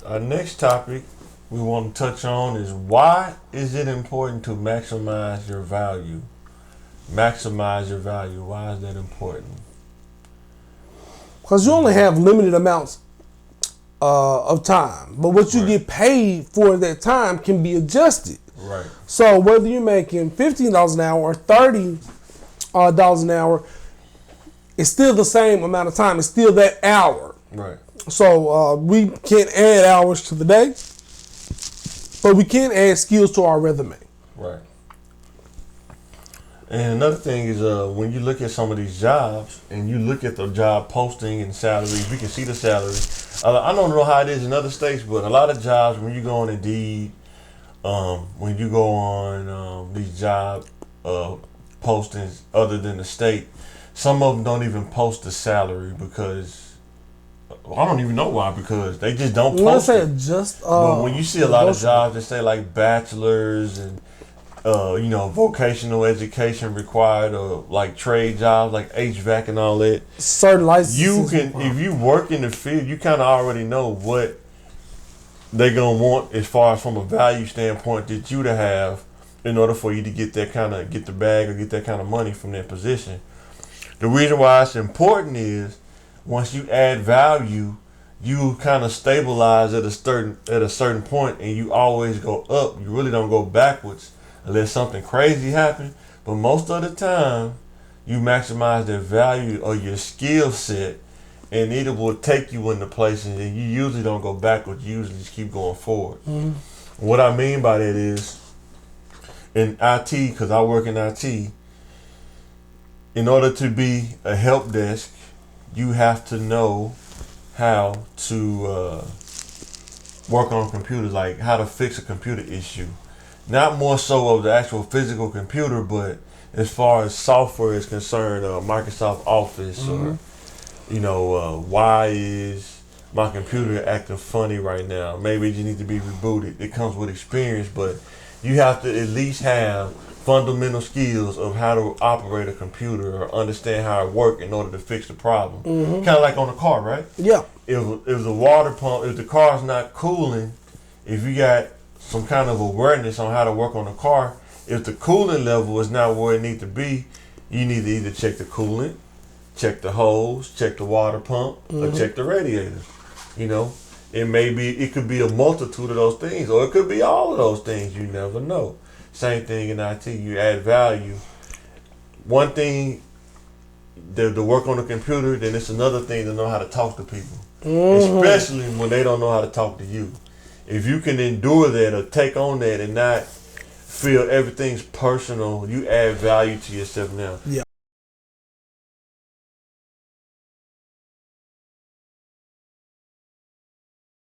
Our next topic we want to touch on is why is it important to maximize your value? Maximize your value. Why is that important? Because you only have limited amounts of time, but what you Right. get paid for that time can be adjusted. Right. So whether you're making $15 an hour or $30 an hour, it's still the same amount of time. It's still that hour. Right. So we can't add hours to the day, but we can add skills to our resume. Right. And another thing is when you look at some of these jobs and you look at the job posting and salaries, we can see the salaries. I don't know how it is in other states, but a lot of jobs when you go on Indeed, when you go on these job postings other than the state, some of them don't even post the salary because I don't even know why, because they just don't You want post to say it. just? But when you see a lot of negotiable. jobs that say like bachelors and vocational education required, or like trade jobs like HVAC and all that, Certain licenses. you can, if you work in the field, you kind of already know what they're gonna want as far as from a value standpoint that you to have in order for you to get that kind of get the bag or get that kind of money from that position. The reason why it's important is once you add value, you kind of stabilize at a certain point, and you always go up. You really don't go backwards unless something crazy happens. But most of the time, you maximize the value of your skill set, and it will take you into places, and you usually don't go backwards. You usually just keep going forward. Mm-hmm. What I mean by that is, in IT, because I work in IT, in order to be a help desk, you have to know how to work on computers, like how to fix a computer issue. Not more so of the actual physical computer, but as far as software is concerned, Microsoft Office, or why is my computer acting funny right now? Maybe it just needs to be rebooted. It comes with experience, but you have to at least have fundamental skills of how to operate a computer or understand how it works in order to fix the problem. Mm-hmm. Kind of like on a car, right? Yeah. If the water pump, if the car's not cooling, if you got some kind of awareness on how to work on the car, if the cooling level is not where it needs to be, you need to either check the coolant, check the hose, check the water pump, or check the radiator. It could be a multitude of those things, or it could be all of those things. You never know. Same thing in IT. You add value. One thing to work on the computer, then it's another thing to know how to talk to people, especially when they don't know how to talk to you. If you can endure that or take on that and not feel everything's personal, you add value to yourself now. Yeah.